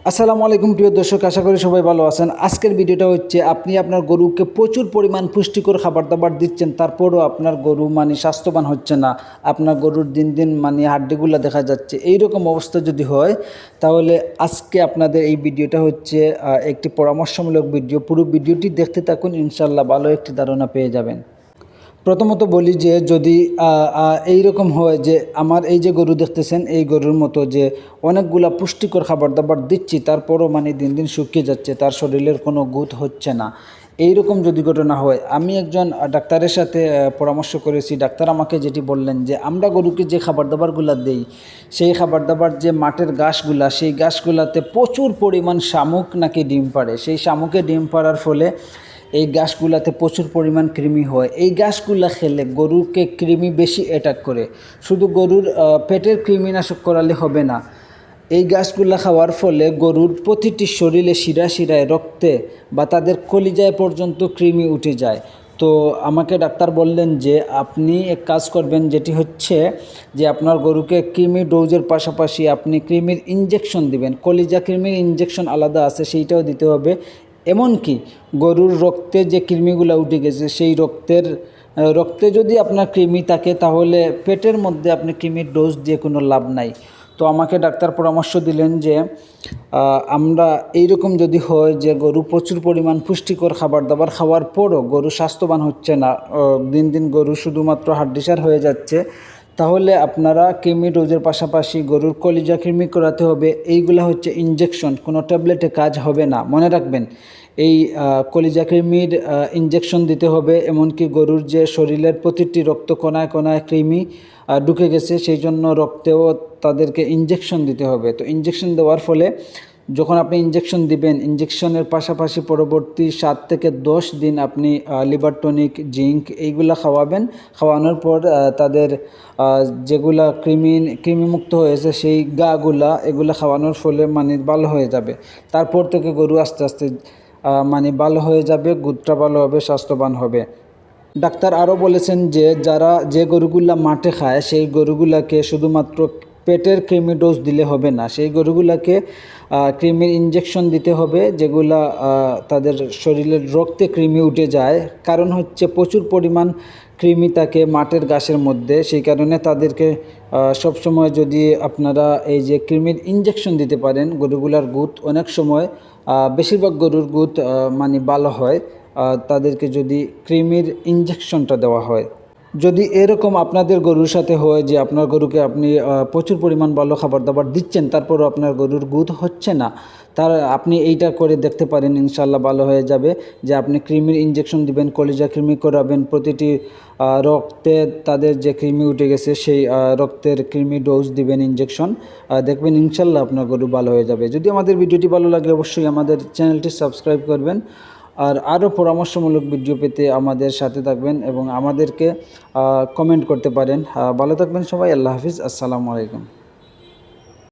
আসসালামু আলাইকুম প্রিয় দর্শক, আশা করি সবাই ভালো আছেন। আজকের ভিডিওটা হচ্ছে আপনি আপনার গরুকে প্রচুর পরিমাণ পুষ্টিকর খাবার দাবার দিচ্ছেন, তারপরও আপনার গরু স্বাস্থ্যবান হচ্ছে না, আপনার গরুর দিন দিন হাড্ডিগুলো দেখা যাচ্ছে। এই রকম অবস্থা যদি হয় তাহলে আজকে আপনাদের এই ভিডিওটা হচ্ছে একটি পরামর্শমূলক ভিডিও। পুরো ভিডিওটি দেখতে থাকুন, ইনশাল্লাহ ভালো একটি ধারণা পেয়ে যাবেন। প্রথমত বলি যে যদি এই রকম হয় যে আমার এই যে গরু দেখতেছেন, এই গরুর মতো যে অনেকগুলা পুষ্টিকর খাবার দাবার দিচ্ছি, তারপরও দিন দিন শুকিয়ে যাচ্ছে, তার শরীরের কোনো গ্রোথ হচ্ছে না, এই রকম যদি ঘটনা হয়, আমি একজন ডাক্তারের সাথে পরামর্শ করেছি। ডাক্তার আমাকে যেটি বললেন যে আমরা গরুকে যে খাবার দাবারগুলো দেই, সেই খাবার দাবার যে মাঠের ঘাসগুলা, সেই ঘাসগুলাতে প্রচুর পরিমাণ শামুক নাকি ডিম পাড়ে। সেই শামুকে ডিম পাড়ার ফলে এই ঘাসগুলাতে প্রচুর পরিমাণ কৃমি হয়। এই ঘাসগুলা খেলে গরুকে কৃমি বেশি অ্যাটাক করে। শুধু গরুর পেটের কৃমিনাশক করালে হবে না, এই ঘাসগুলা খাওয়ার ফলে গরুর প্রতিটি শরীরে শিরা শিরায়, রক্তে বা তাদের কলিজায় পর্যন্ত কৃমি উঠে যায়। তো আমাকে ডাক্তার বললেন যে আপনি এক কাজ করবেন, যেটি হচ্ছে যে আপনার গরুকে কৃমি ডোজের পাশাপাশি আপনি কৃমির ইনজেকশন দিবেন। কলিজা কৃমির ইনজেকশন আলাদা আছে, সেইটাও দিতে হবে। এমনকি গরুর রক্তে যে কৃমিগুলো উঠে গেছে, সেই রক্তে যদি আপনার কৃমি থাকে, তাহলে পেটের মধ্যে আপনি কৃমির ডোজ দিয়ে কোনো লাভ নাই। তো আমাকে ডাক্তার পরামর্শ দিলেন যে আমরা এইরকম যদি হয় যে গরু প্রচুর পরিমাণ পুষ্টিকর খাবার দাবার খাওয়ার পরও গরু স্বাস্থ্যবান হচ্ছে না, দিন দিন গরু শুধুমাত্র হাড্ডিসার হয়ে যাচ্ছে, তাহলে আপনারা কৃমি ডোজের পাশাপাশি গরুর কলিজা কৃমি করাতে হবে। এইগুলা হচ্ছে ইনজেকশন, কোনো ট্যাবলেটে কাজ হবে না, মনে রাখবেন। এই কলিজা কৃমির ইনজেকশন দিতে হবে। এমনকি গরুর যে শরীরের প্রতিটি রক্ত কণায় কণায় কৃমি ঢুকে গেছে, সেই জন্য রক্তেও তাদেরকে ইনজেকশন দিতে হবে। তো ইনজেকশন দেওয়ার ফলে যখন আপনি ইনজেকশন দিবেন, ইনজেকশনের পাশাপাশি পরবর্তী 7 থেকে 10 দিন আপনি লিভার টনিক, জিঙ্ক এইগুলা খাওয়াবেন। খাওয়ানোর পর তাদের যেগুলা কৃমিমুক্ত হয়েছে সেই গাগুলা, এগুলা খাওয়ানোর ফলে ভালো হয়ে যাবে। তারপর থেকে গরু আস্তে আস্তে ভালো হয়ে যাবে, দুধটা ভালো হবে, স্বাস্থ্যবান হবে। ডাক্তার আরও বলেছেন যে যে গরুগুলা মাঠে খায়, সেই গরুগুলাকে শুধুমাত্র পেটের কৃমি ডোজ দিলে হবে না, সেই গরুগুলাকে কৃমির ইনজেকশন দিতে হবে, যেগুলা তাদের শরীরের রক্তে কৃমি উঠে যায়। কারণ হচ্ছে প্রচুর পরিমাণ কৃমি থাকে মাঠের ঘাসের মধ্যে, সেই কারণে তাদেরকে সবসময় যদি আপনারা এই যে কৃমির ইনজেকশন দিতে পারেন, গরুগুলার গ্রোথ অনেক সময়, বেশিরভাগ গরুর গ্রোথ ভালো হয় তাদেরকে যদি কৃমির ইনজেকশনটা দেওয়া হয়। যদি এরকম আপনাদের গরুর সাথে হয় যে আপনার গরুকে আপনি প্রচুর পরিমাণ ভালো খাবার দাবার দিচ্ছেন, তারপরও আপনার গরুর গ্রোথ হচ্ছে না, আপনি এইটা করে দেখতে পারেন, ইনশাল্লাহ ভালো হয়ে যাবে। যে আপনি কৃমির ইনজেকশন দিবেন, কলিজা কৃমি করাবেন, প্রতিটি রক্তে তাদের যে কৃমি উঠে গেছে সেই রক্তের কৃমি ডোজ দিবেন, ইনজেকশন, দেখবেন ইনশাল্লাহ আপনার গরু ভালো হয়ে যাবে। যদি আমাদের ভিডিওটি ভালো লাগে অবশ্যই আমাদের চ্যানেলটি সাবস্ক্রাইব করবেন। আর আরও পরামর্শমূলক ভিডিও পেতে আমাদের সাথে থাকবেন এবং আমাদেরকে কমেন্ট করতে পারেন। ভালো থাকবেন সবাই, আল্লাহ হাফিজ, আসসালামু আলাইকুম।